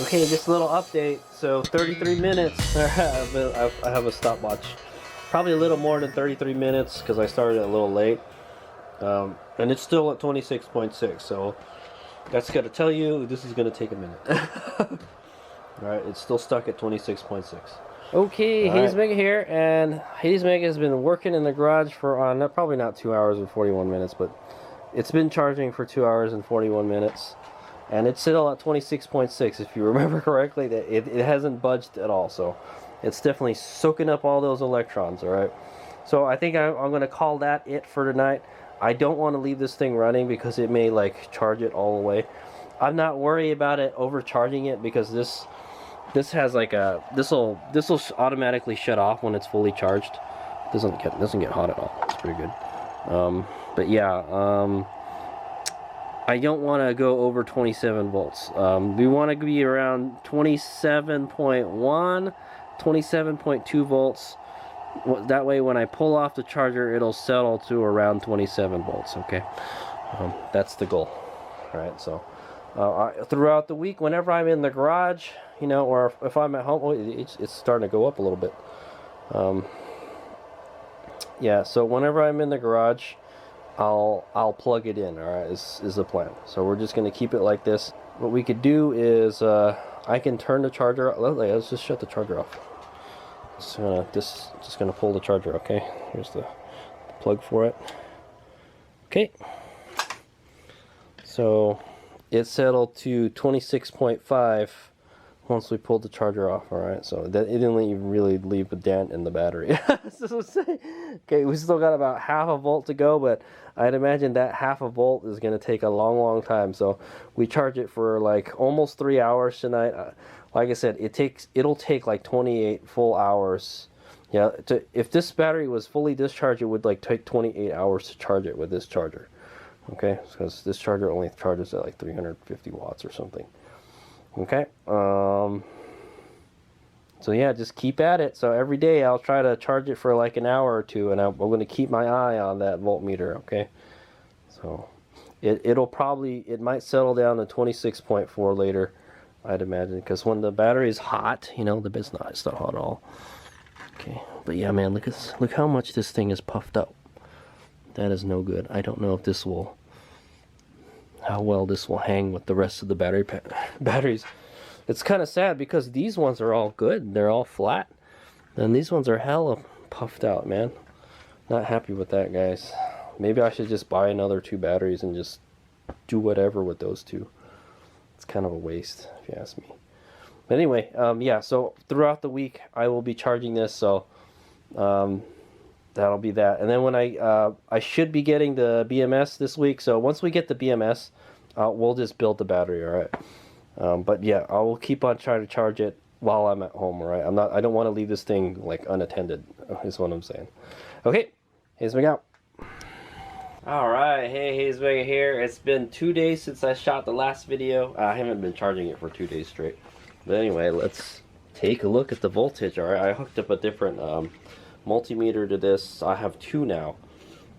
Okay, just a little update. So 33 minutes. I have a stopwatch. Probably a little more than 33 minutes because I started a little late. And it's still at 26.6. So that's got to tell you this is going to take a minute. Alright, it's still stuck at 26.6. Okay, HadesOmega here, and HadesOmega has been working in the garage for probably not 2 hours and 41 minutes, but it's been charging for 2 hours and 41 minutes. And it's still at 26.6, if you remember correctly. It hasn't budged at all, so it's definitely soaking up all those electrons, alright? So I think I'm going to call that it for tonight. I don't want to leave this thing running because it may like charge it all the way. I'm not worried about it overcharging it because this has like a this will automatically shut off when it's fully charged. It doesn't get hot at all. It's pretty good. But yeah, I don't want to go over 27 volts. We want to be around 27.1, 27.2 volts. That way when I pull off the charger, it'll settle to around 27 volts, okay? That's the goal. Alright, so throughout the week, whenever I'm in the garage, you know, or if I'm at home, it's starting to go up a little bit. Yeah, so whenever I'm in the garage, I'll plug it in, alright, is the plan. So we're just going to keep it like this. What we could do is, I can turn the charger, let's just shut the charger off. Just gonna pull the charger, okay? Here's the plug for it. Okay. So it settled to 26.5 once we pulled the charger off, alright? So that it didn't even really leave a dent in the battery. Okay, we still got about half a volt to go, but I'd imagine that half a volt is gonna take a long time. So we charge it for like almost 3 hours tonight. Like I said, it'll take like 28 full hours. Yeah, if this battery was fully discharged, it would like take 28 hours to charge it with this charger. Okay, because this charger only charges at like 350 watts or something. Okay, so yeah, just keep at it. So every day I'll try to charge it for like an hour or two, and I'm going to keep my eye on that voltmeter. Okay, so it might settle down to 26.4 later, I'd imagine, because when the battery is hot, you know, it's not hot at all. Okay, but yeah, man, look how much this thing is puffed up. That is no good. I don't know if how well this will hang with the rest of the batteries. It's kind of sad because these ones are all good. They're all flat, and these ones are hella puffed out, man. Not happy with that, guys. Maybe I should just buy another 2 batteries and just do whatever with those 2. It's kind of a waste, if you ask me. But anyway, yeah, so throughout the week I will be charging this, so that'll be that. And then when I should be getting the BMS this week, so once we get the BMS, we'll just build the battery, alright? But yeah, I will keep on trying to charge it while I'm at home, alright? I don't want to leave this thing like unattended, is what I'm saying. Okay, HadesOmega out. Alright, hey, HadesOmega here. It's been 2 days since I shot the last video. I haven't been charging it for 2 days straight. But anyway, let's take a look at the voltage, alright? I hooked up a different multimeter to this. I have 2 now.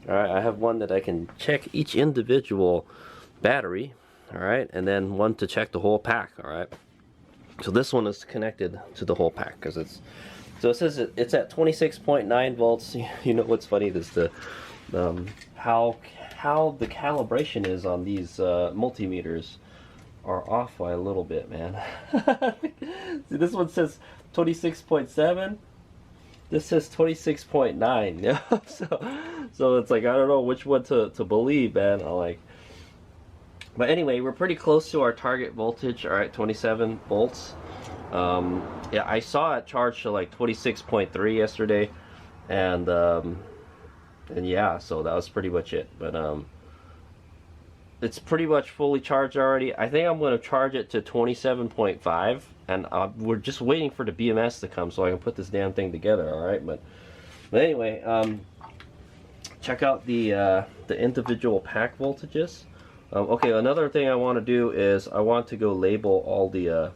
Alright, I have one that I can check each individual battery, alright? And then one to check the whole pack, alright? So this one is connected to the whole pack, because so it says it's at 26.9 volts. You know what's funny is how the calibration is on these multimeters are off by a little bit, man. See, this one says 26.7. This says 26.9. Yeah. So it's like I don't know which one to believe, man. But anyway, we're pretty close to our target voltage. All right, 27 volts. Yeah, I saw it charged to like 26.3 yesterday, and yeah, so that was pretty much it. But it's pretty much fully charged already. I think I'm going to charge it to 27.5, and we're just waiting for the BMS to come so I can put this damn thing together. All right, but anyway, check out the individual pack voltages. Okay, another thing I want to do is I want to go label all the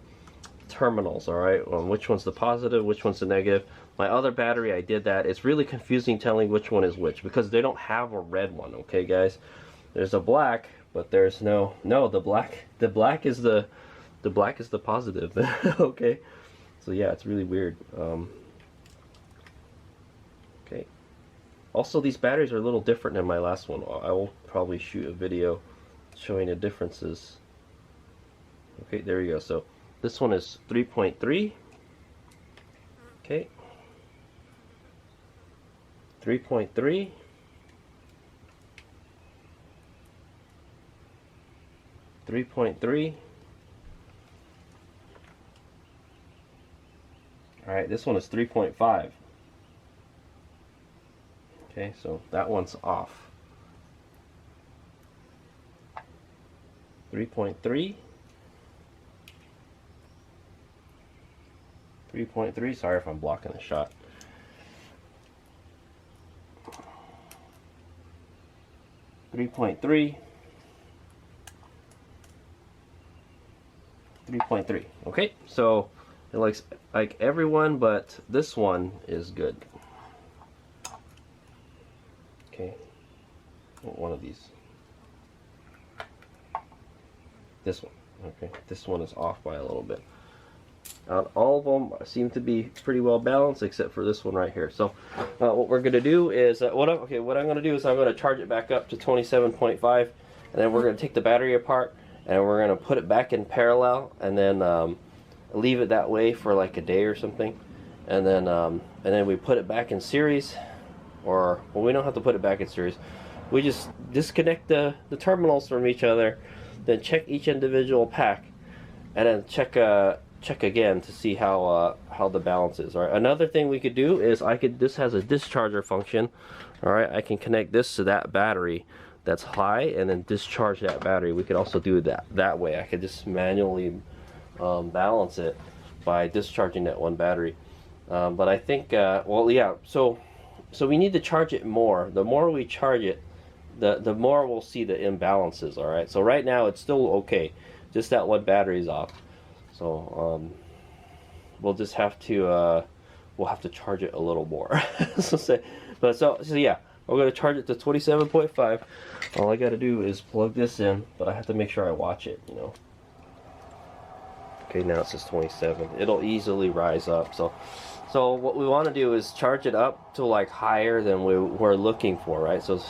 terminals. All right, which one's the positive, which one's the negative. My other battery, I did that. It's really confusing telling which one is which because they don't have a red one. Okay, guys, there's a black, but there's no the black is the The black is the positive. Okay, so yeah, it's really weird. Okay. Also, these batteries are a little different than my last one. I will probably shoot a video showing the differences. Okay, there we go. So this one is 3.3. Okay. 3.3. 3.3. Alright, this one is 3.5. Okay, so that one's off. 3.3. 3.3. Sorry if I'm blocking the shot. 3.3. 3.3. Okay, so it looks like everyone, but this one is good. Okay, one of these. This one. Okay, this one is off by a little bit. All of them seem to be pretty well balanced, except for this one right here. So what we're going to do is what I'm going to do is I'm going to charge it back up to 27.5, and then we're going to take the battery apart and we're going to put it back in parallel, and then leave it that way for like a day or something, and then we put it back in series. Or, well, we don't have to put it back in series. We just disconnect the terminals from each other, then check each individual pack, and then check again to see how the balance is. All right. Another thing we could do is this has a discharger function. All right. I can connect this to that battery that's high, and then discharge that battery. We could also do that way. I could just manually balance it by discharging that one battery. But I think, well, yeah. So we need to charge it more. The more we charge it, the more we'll see the imbalances. All right. So right now it's still okay. Just that one battery's off. So we'll just have to charge it a little more. so yeah, we're gonna charge it to 27.5. All I gotta do is plug this in, but I have to make sure I watch it. You know. Okay, now it says 27. It'll easily rise up. So what we want to do is charge it up to like higher than we're looking for, right? So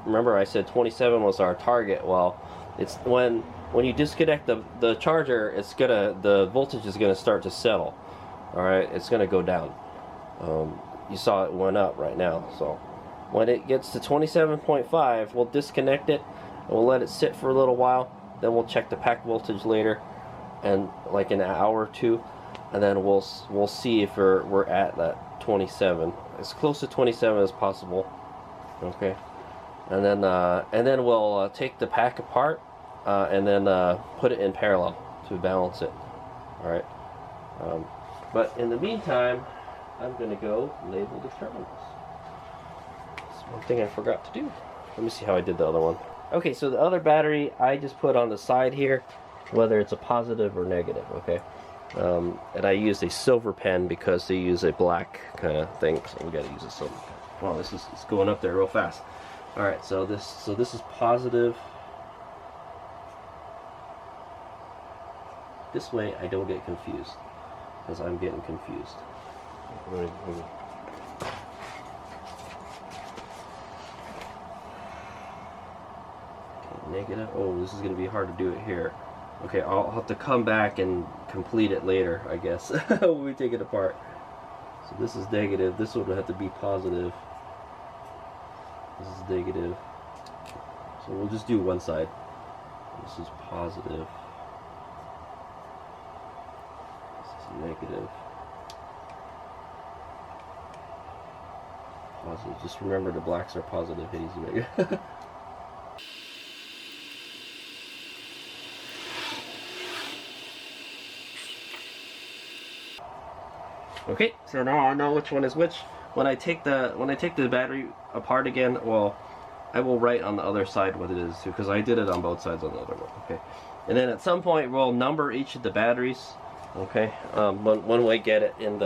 remember I said 27 was our target. Well, it's when you disconnect the charger, the voltage is gonna start to settle. All right, it's gonna go down. You saw it went up right now. So when it gets to 27.5, we'll disconnect it and we'll let it sit for a little while. Then we'll check the pack voltage later, and like in an hour or two. And then we'll see if we're at that 27, as close to 27 as possible. Okay, and then we'll take the pack apart and then put it in parallel to balance it. All right, but in the meantime, I'm gonna go label the terminals. That's one thing I forgot to do. Let me see how I did the other one. Okay, so the other battery I just put on the side here, whether it's a positive or negative. Okay. And I used a silver pen because they use a black kind of thing, so we gotta use a silver pen. Wow, it's going up there real fast. All right, so this is positive. This way I don't get confused, because I'm getting confused. Okay, negative. Oh, this is gonna be hard to do it here. Okay, I'll have to come back and complete it later, I guess, when we take it apart. So this is negative. This one would have to be positive. This is negative. So we'll just do one side. This is positive. This is negative. Positive. Just remember the blacks are positive, HadesOmega. Okay, so now I know which one is which. When I take the battery apart again, well, I will write on the other side what it is too, because I did it on both sides on the other one. Okay, and then at some point we'll number each of the batteries. Okay, when we get it in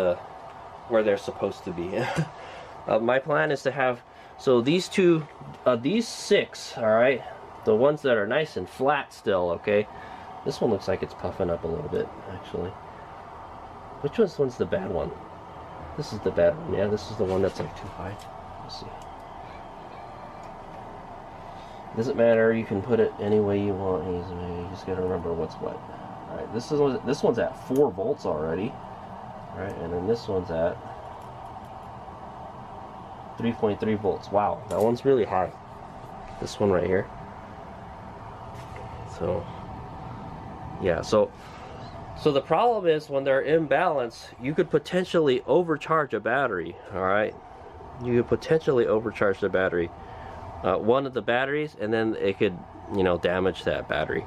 where they're supposed to be. My plan is to have these six. All right, the ones that are nice and flat still. Okay, This one looks like it's puffing up a little bit, actually. Which one's the bad one? This is the bad one. Yeah, this is the one that's like too high. Let's see. Doesn't matter. You can put it any way you want. You just gotta remember what's what. All right. This one's at 4 volts already. All right, and then this one's at 3.3 volts. Wow, that one's really high. This one right here. So. Yeah, so the problem is when they're in balance, you could potentially overcharge a battery, all right? You could potentially overcharge the battery, one of the batteries, and then it could, you know, damage that battery.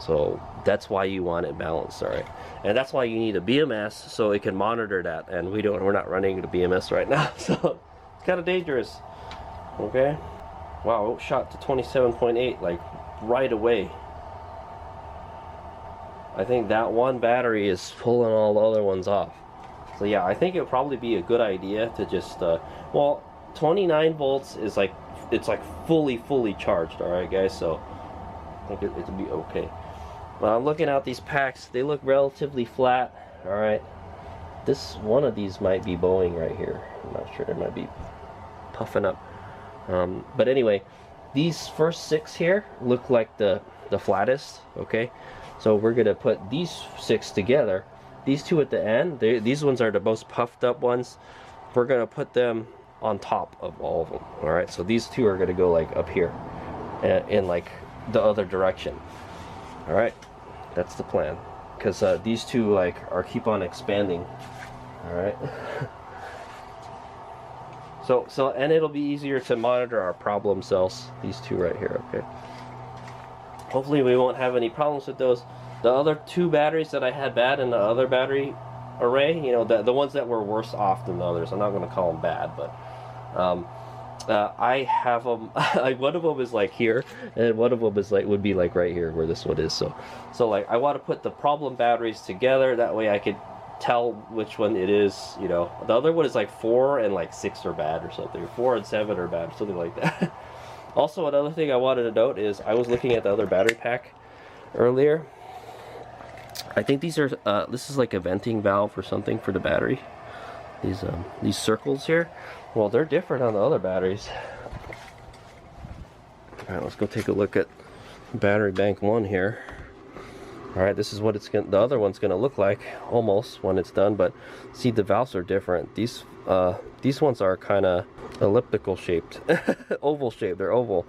So that's why you want it balanced, all right? And that's why you need a BMS so it can monitor that, and we're not running the BMS right now, so it's kind of dangerous, okay? Wow, it shot to 27.8 like right away. I think that one battery is pulling all the other ones off. So yeah, I think it would probably be a good idea to just, well, 29 volts is like, it's like fully charged, alright guys, so I think it'll be okay. But I'm looking at these packs, they look relatively flat, alright. This, one of these might be bowing right here. I'm not sure, it might be puffing up. But anyway, these first 6 here look like the flattest, okay? So we're gonna put these 6 together. These 2 at the end, these ones are the most puffed up ones. We're gonna put them on top of all of them. All right, so these 2 are gonna go like up here, in like the other direction. All right, that's the plan. Because these 2 like keep on expanding. All right. So and it'll be easier to monitor our problem cells. These 2 right here. Okay. Hopefully we won't have any problems with those. The other 2 batteries that I had bad in the other battery array, you know, the ones that were worse off than the others, I'm not going to call them bad, but I have them. One of them is like here, and one of them is like would be like right here where this one is. So like I want to put the problem batteries together. That way I could tell which one it is. You know, the other one is like 4 and like 6 are bad or something. 4 and 7 are bad, something like that. Also, another thing I wanted to note is I was looking at the other battery pack earlier. I think these are this is like a venting valve or something for the battery. These circles here, well, they're different on the other batteries. All right, let's go take a look at battery bank 1 here. All right, this is what it's the other one's gonna look like almost when it's done. But see, the valves are different. These ones are kind of elliptical shaped, oval shaped. They're oval.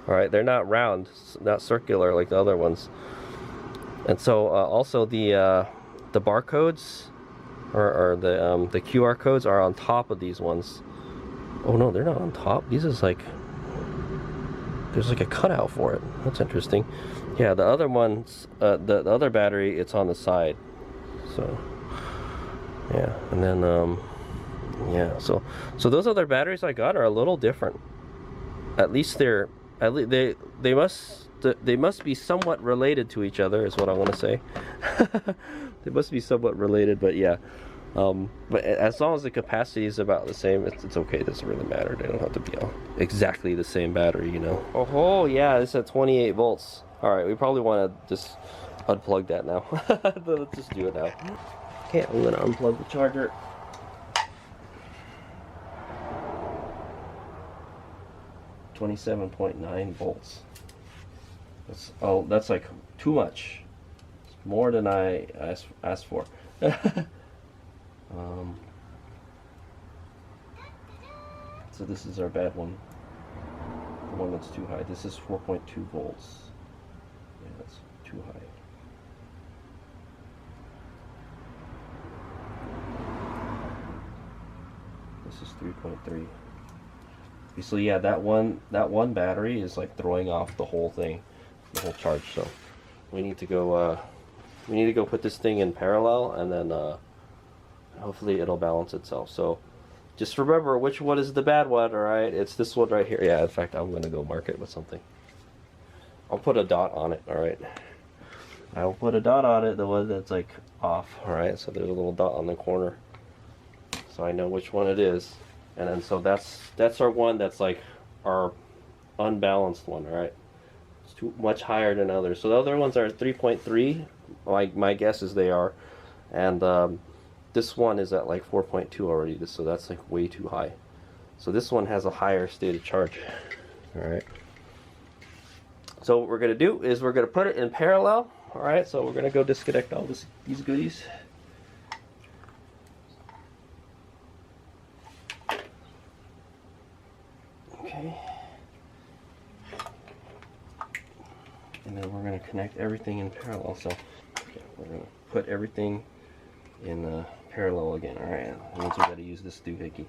All right, they're not round, not circular like the other ones. And so also the barcodes or the QR codes are on top of these ones. Oh no, they're not on top. These is like, there's like a cutout for it. That's interesting. Yeah, the other ones, the other battery, it's on the side. So yeah, and then yeah, so those other batteries I got are a little different. At least they must be somewhat related to each other, is what I want to say. They must be somewhat related, but yeah. But as long as the capacity is about the same, it's okay. It doesn't really matter. They don't have to be all exactly the same battery, you know. Oh yeah, it's at 28 volts. All right, we probably want to just unplug that now. Let's just do it now. Okay, I'm gonna unplug the charger. $27.9 volts. That's like too much. It's more than I asked for. So this is our bad one. The one that's too high. This is 4.2 volts. Yeah, that's too high. This is 3.3. So yeah, that one battery is like throwing off the whole thing, the whole charge. So we need to go put this thing in parallel, and then hopefully it'll balance itself. So just remember which one is the bad one. All right, it's this one right here. Yeah, in fact, I'm gonna go mark it with something. I'll put a dot on it. All right, I'll put a dot on it, the one that's like off. All right, so there's a little dot on the corner, so I know which one it is. And then so that's our one that's like our unbalanced one. All right, It's too much higher than others. So the other ones are 3.3. My guess is they are, and this one is at like 4.2 already. So that's like way too high. So this one has a higher state of charge. All right. So what we're gonna do is we're gonna put it in parallel. All right. So we're gonna go disconnect all these goodies. Okay. And then we're going to connect everything in parallel. So okay, we're going to put everything in parallel again. All right. And once we're going to use this doohickey.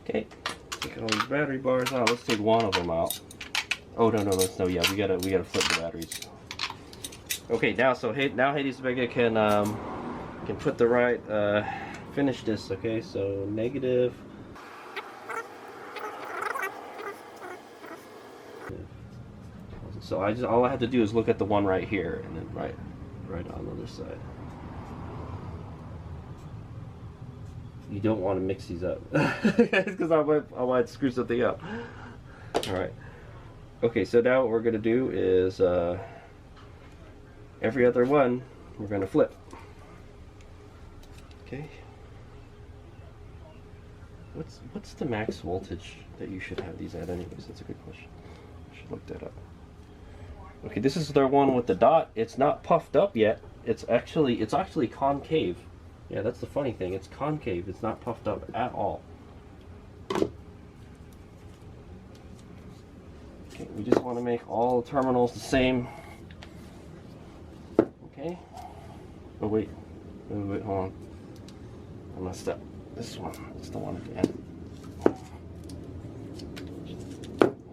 Okay, take all these battery bars out. Let's take one of them out. Oh no, yeah, we gotta flip the batteries. Okay, now now HadesOmega can put the right finish this. Okay, so negative. So all I have to do is look at the one right here, and then right on the other side. You don't want to mix these up because I might screw something up. All right. Okay, so now what we're gonna do is every other one we're gonna flip. Okay. What's the max voltage that you should have these at anyways? That's a good question. I should look that up. Okay, this is the one with the dot. It's not puffed up yet. It's actually concave. Yeah, that's the funny thing. It's concave. It's not puffed up at all. Okay, we just want to make all the terminals the same. Okay. Oh wait, hold on. I messed up. This one. It's the one at the end.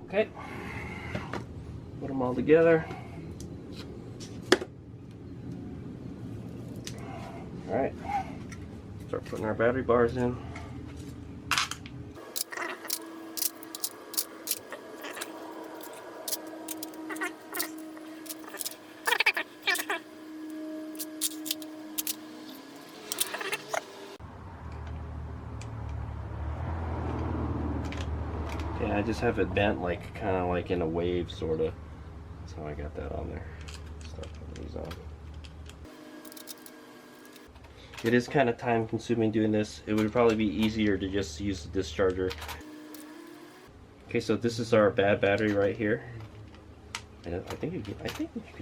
Okay. Put them all together. All right. Start putting our battery bars in. Okay, I just have it bent like kind of like in a wave sort of. That's how I got that on there. Start putting these on. It is kind of time consuming doing this. It would probably be easier to just use the discharger. Okay, so this is our bad battery right here. And I think you can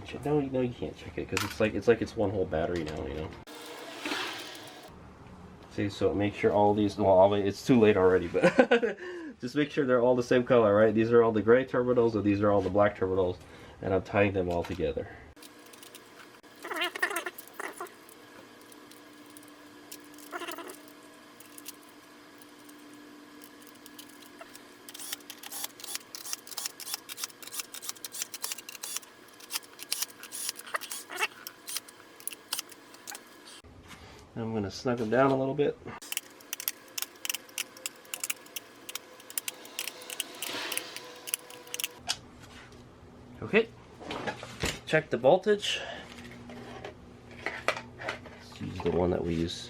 check. No, you can't check it because it's like it's one whole battery now, you know. See, so make sure all these. Well, it's too late already, but just make sure they're all the same color, right? These are all the gray terminals, and these are all the black terminals, and I'm tying them all together. I'm going to snug them down a little bit. Okay, check the voltage. Let's use the one that we use.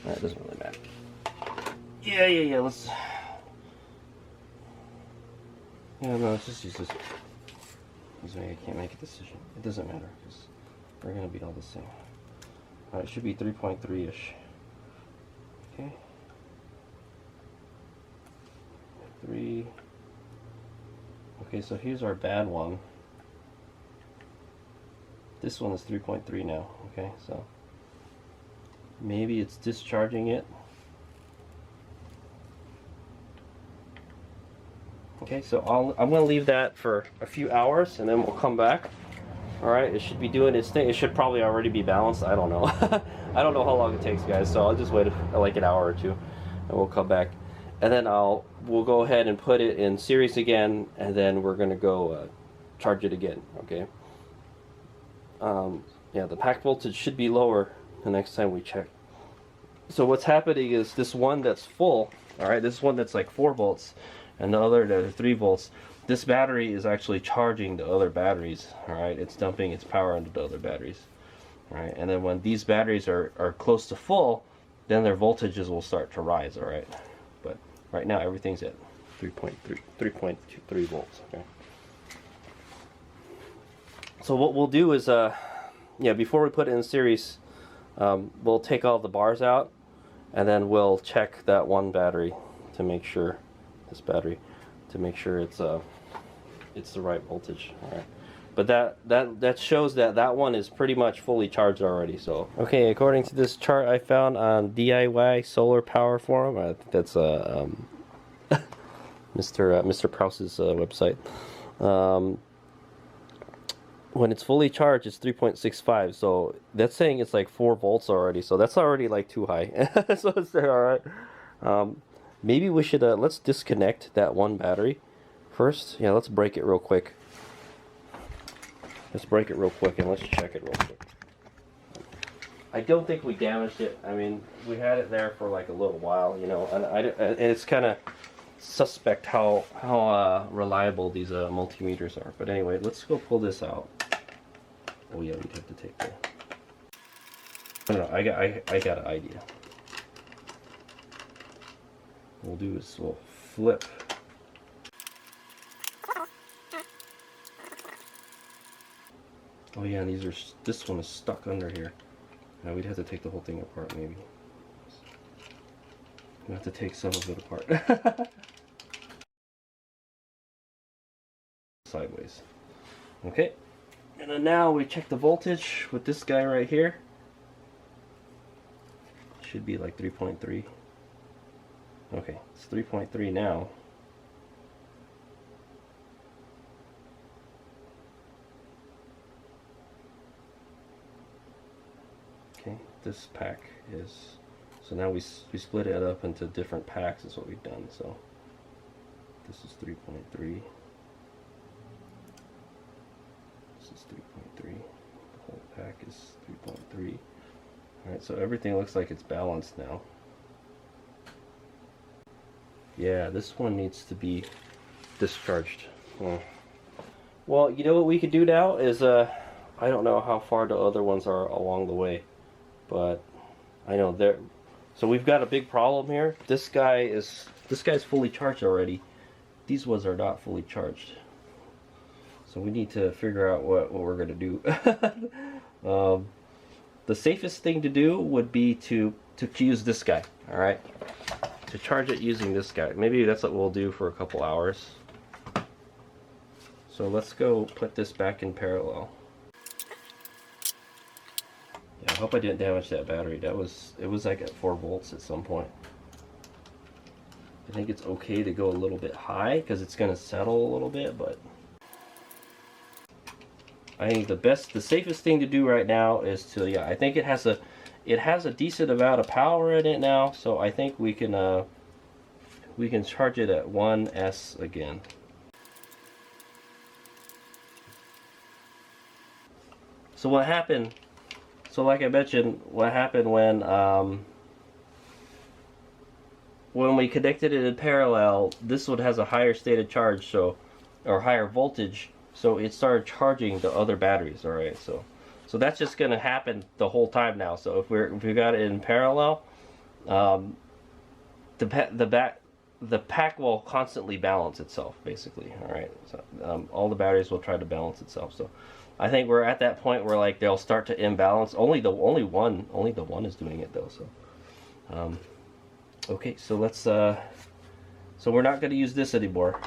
That doesn't really matter. Yeah, let's... Yeah, no, let's just use this. I can't make a decision. It doesn't matter, because we're going to be all the same. Alright, it should be 3.3-ish. Okay. 3. Okay, so here's our bad one. This one is 3.3 now. Okay, so maybe it's discharging it. Okay, so I'm going to leave that for a few hours and then we'll come back. Alright, it should be doing its thing. It should probably already be balanced. I don't know. I don't know how long it takes, guys, so I'll just wait like an hour or two and we'll come back. And then we'll go ahead and put it in series again, and then we're going to go charge it again, okay? Yeah, the pack voltage should be lower the next time we check. So what's happening is this one that's full, alright, this one that's like 4 volts, and the 3 volts. This battery is actually charging the other batteries. All right, it's dumping its power into the other batteries. All right, and then when these batteries are close to full, then their voltages will start to rise. All right, but right now everything's at 3.3 volts. Okay. So what we'll do is, yeah, before we put it in series, we'll take all the bars out, and then we'll check that one battery to make sure, this battery, to make sure it's the right voltage. All right. But that shows that one is pretty much fully charged already. So okay, according to this chart I found on DIY Solar Power Forum, I think that's Mr. Prouse's website. When it's fully charged, it's 3.65. So that's saying it's like 4 volts already. So that's already like too high. So it's there, all right. Maybe we should let's disconnect that one battery first. Yeah, let's break it real quick. Let's break it real quick and let's check it real quick. I don't think we damaged it. I mean, we had it there for like a little while, you know, and it's kind of suspect how reliable these multimeters are. But anyway, let's go pull this out. Oh yeah, we'd have to take the. No, I got an idea. What we'll do is we'll flip. Oh yeah, and this one is stuck under here. Now we'd have to take the whole thing apart maybe. We have to take some of it apart. Sideways. Okay. And then now we check the voltage with this guy right here. Should be like 3.3. Okay, it's 3.3 now. Okay, this pack is, so now we split it up into different packs is what we've done. So this is 3.3. This is 3.3. The whole pack is 3.3. Alright, so everything looks like it's balanced now. Yeah, this one needs to be discharged. Well, you know what we could do now is, I don't know how far the other ones are along the way, but I know they're, so we've got a big problem here. This guy's fully charged already. These ones are not fully charged. So we need to figure out what we're going to do. The safest thing to do would be to use this guy, alright? To charge it using this guy. Maybe that's what we'll do for a couple hours. So let's go put this back in parallel. Yeah, I hope I didn't damage that battery. It was like at 4 volts at some point. I think it's okay to go a little bit high because it's going to settle a little bit, but I think the safest thing to do right now is to, yeah, I think it has a decent amount of power in it now, so I think we can charge it at 1S again. So what happened, so like I mentioned, what happened when we connected it in parallel, this one has a higher stated charge, so, or higher voltage, so it started charging the other batteries. All right, so that's just going to happen the whole time now. So if we got it in parallel, the pack will constantly balance itself, basically. All right, so all the batteries will try to balance itself. So I think we're at that point where like they'll start to imbalance. Only the one is doing it though. So okay, so let's so we're not going to use this anymore.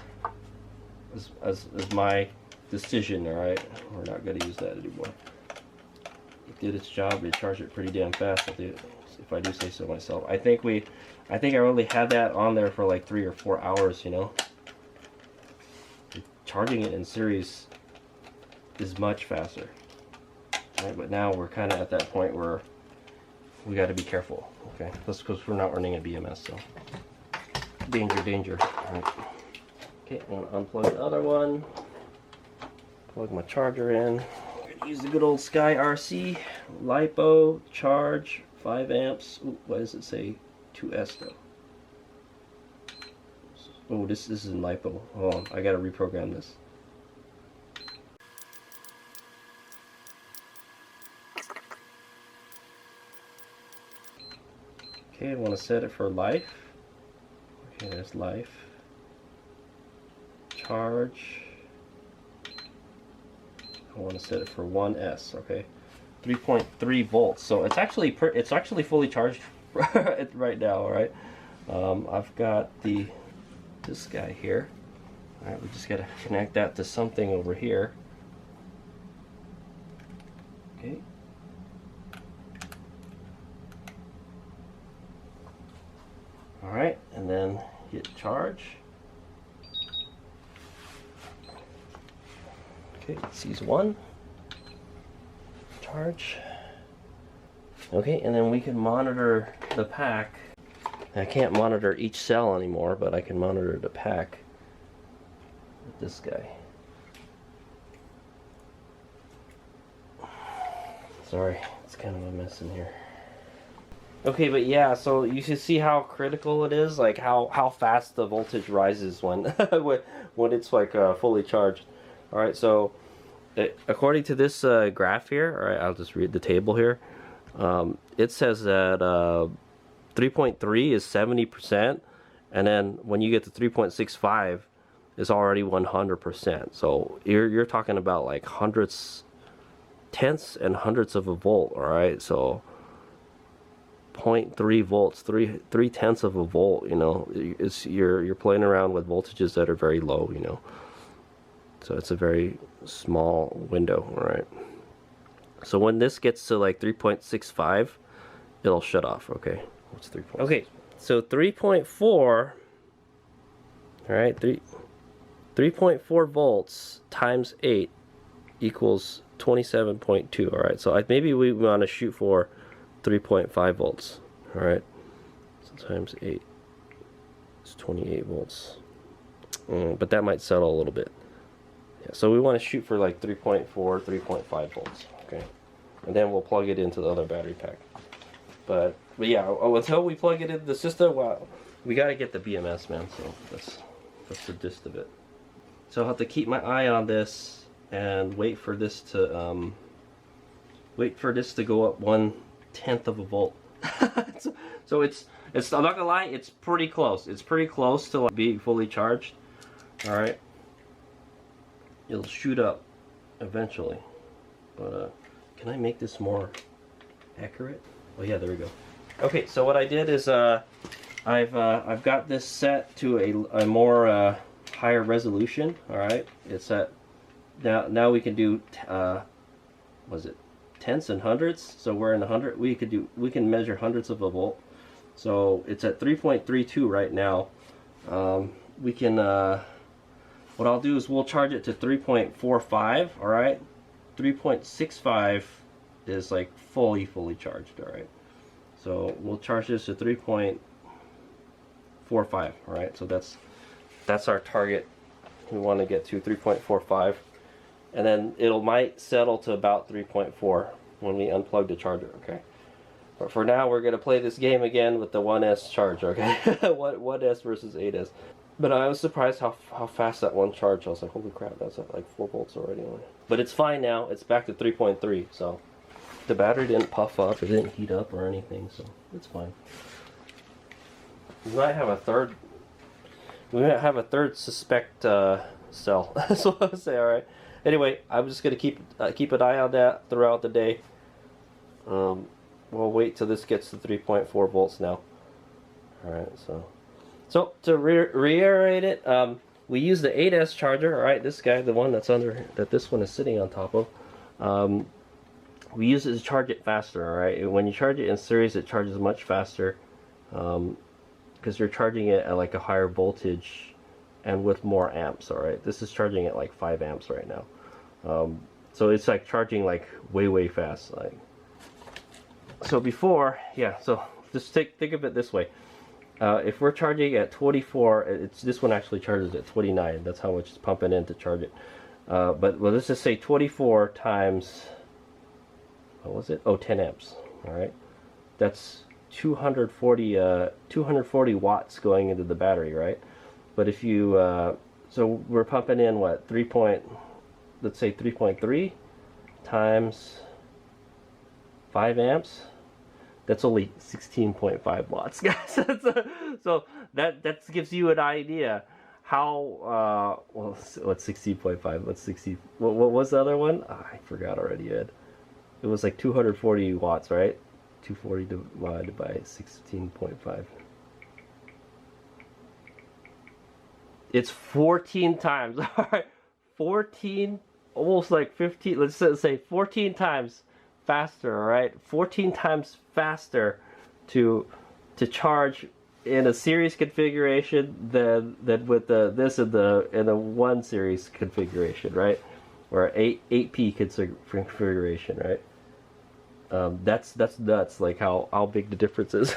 As my decision, all right, we're not going to use that anymore. It did its job. It charged it pretty damn fast, if I do say so myself. I think I only had that on there for like 3 or 4 hours, you know. Charging it in series is much faster. All right, but now we're kind of at that point where we got to be careful, okay? That's because we're not running a BMS, so danger. All right. Okay, I'm gonna unplug the other one. Plug my charger in. I'm gonna use the good old Sky RC LiPo charge 5 amps. Ooh, what does it say? 2S though. Oh, this isn't LiPo. Hold on, I gotta reprogram this. Okay, I want to set it for life. Okay, there's life. Charge. I want to set it for 1S. Okay, 3.3 volts. So it's actually fully charged right now. All right. I've got this guy here. All right, we just gotta connect that to something over here. Okay. All right, and then hit charge. Okay, sees 1. Charge. Okay, and then we can monitor the pack. I can't monitor each cell anymore, but I can monitor the pack with this guy. Sorry, it's kind of a mess in here. Okay, but yeah, so you can see how critical it is, like how fast the voltage rises when when it's like fully charged. All right, so according to this graph here, all right, I'll just read the table here. It says that 3.3 is 70%, and then when you get to 3.65, it's already 100%. So you're talking about like tenths and hundredths of a volt. All right, so 0.3 volts, three tenths of a volt. You know, you're playing around with voltages that are very low. You know, so it's a very small window. All right. So when this gets to like 3.65, it'll shut off. Okay, what's 3. Okay, so 3.4. All right, 3.4 volts times 8 equals 27.2. All right, so maybe we want to shoot for 3.5 volts. All right, so times 8 is 28 volts. But that might settle a little bit. Yeah, so we want to shoot for like 3.4, 3.5 volts. Okay, and then we'll plug it into the other battery pack. But yeah, until we plug it into the system, wow, we got to get the BMS, man. So that's the gist of it. So I'll have to keep my eye on this and wait for this to go up 1/10 of a volt. So it's I'm not gonna lie, it's pretty close. It's pretty close to like being fully charged. All right, it'll shoot up eventually. But can I make this more accurate? Oh yeah, there we go. Okay, so what I did is I've got this set to a more higher resolution. All right, it's at now we can do was it tenths and hundredths? So we're in the hundred. We can measure hundredths of a volt. So it's at 3.32 right now. We can what I'll do is we'll charge it to 3.45. All right, 3.65 is like fully charged. All right, so we'll charge this to 3.45. All right, so that's our target. We want to get to 3.45, and then might settle to about 3.4 when we unplug the charger. Okay, but for now we're gonna play this game again with the 1S charge. Okay, 1S versus 8S. But I was surprised how fast that one charged. I was like, holy crap, that's at like 4 volts already. But it's fine now. It's back to 3.3. So the battery didn't puff up. It didn't heat up or anything. So it's fine. We might have a third. We might have a third suspect cell. That's what I would say. All right. Anyway, I'm just gonna keep an eye on that throughout the day. We'll wait till this gets to 3.4 volts now. All right. So to reiterate it, we use the 8S charger, all right, this guy, the one that this one is sitting on top of. We use it to charge it faster, all right. When you charge it in series, it charges much faster because you're charging it at like a higher voltage and with more amps, all right. This is charging at like 5 amps right now. So it's like charging like way fast. Like so before, yeah. So just think of it this way. If we're charging at 24, this one actually charges at 29. That's how much it's pumping in to charge it. But well, let's just say 24 times, what was it? Oh, 10 amps. All right, that's 240 watts going into the battery, right? But if you so we're pumping in what, let's say 3.3 times 5 amps. That's only 16.5 watts, guys. So that gives you an idea how well, what's 16.5? What's 60? What was the other one? Oh, I forgot already, Ed. It was like 240 watts, right? 240 divided by 16.5. It's 14 times. All right, 14, almost like 15. Let's say 14 times faster. All right, 14 times faster to charge in a series configuration than with this in the 1 series configuration, right? Or 8P configuration, right? That's nuts, like how big the difference is.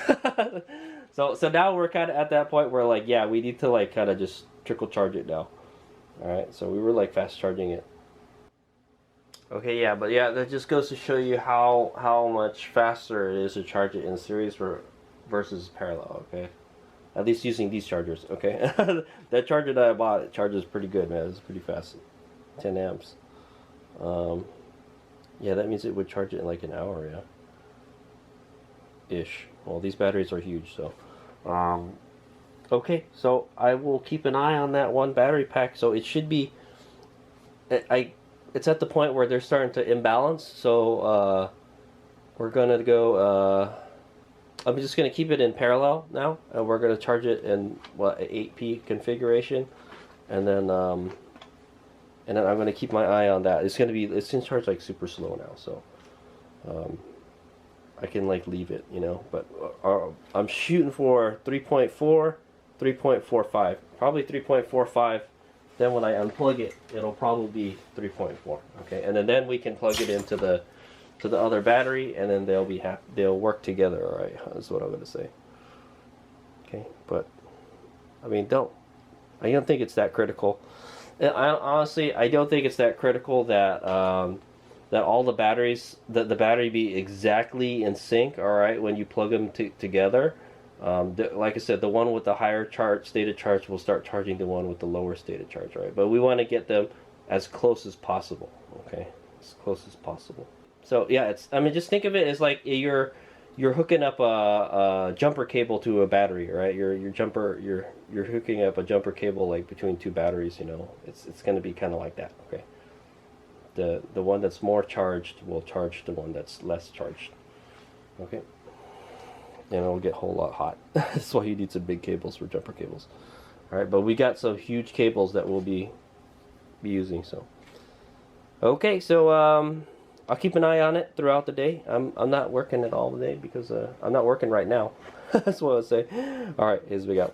So now we're kind of at that point where, like, yeah, we need to like kind of just trickle charge it now. All right, so we were like fast charging it. Okay, yeah, but yeah, that just goes to show you how much faster it is to charge it in series versus parallel. Okay, at least using these chargers. Okay, that charger that I bought, it charges pretty good, man. It's pretty fast, 10 amps. Yeah, that means it would charge it in like an hour, yeah. Ish. Well, these batteries are huge, so. Okay, so I will keep an eye on that one battery pack. So it should be, it's at the point where they're starting to imbalance. So we're gonna go. I'm just gonna keep it in parallel now, and we're gonna charge it in what, 8P configuration, and then I'm gonna keep my eye on that. It's gonna charge like super slow now, so I can like leave it, you know. But I'm shooting for 3.4, 3.45, probably 3.45. Then when I unplug it, it'll probably be 3.4. Okay, and then we can plug it into the other battery, and then they'll work together. All right, that's what I'm gonna say. Okay, but I mean, I don't think it's that critical. Honestly, I don't think it's that critical that that all the batteries, that the battery be exactly in sync. All right, when you plug them together. Like I said, the one with the higher state of charge will start charging the one with the lower state of charge, right? But we want to get them as close as possible, okay? As close as possible. So yeah, I mean, just think of it as like you're hooking up a jumper cable to a battery, right? You're hooking up a jumper cable like between two batteries, you know. It's going to be kind of like that, okay? The one that's more charged will charge the one that's less charged, okay? And it'll get a whole lot hot. That's why you need some big cables for jumper cables. All right, but we got some huge cables that we'll be using. So, okay, so I'll keep an eye on it throughout the day. I'm not working it all the day because I'm not working right now. That's what I would say. All right, here's we go.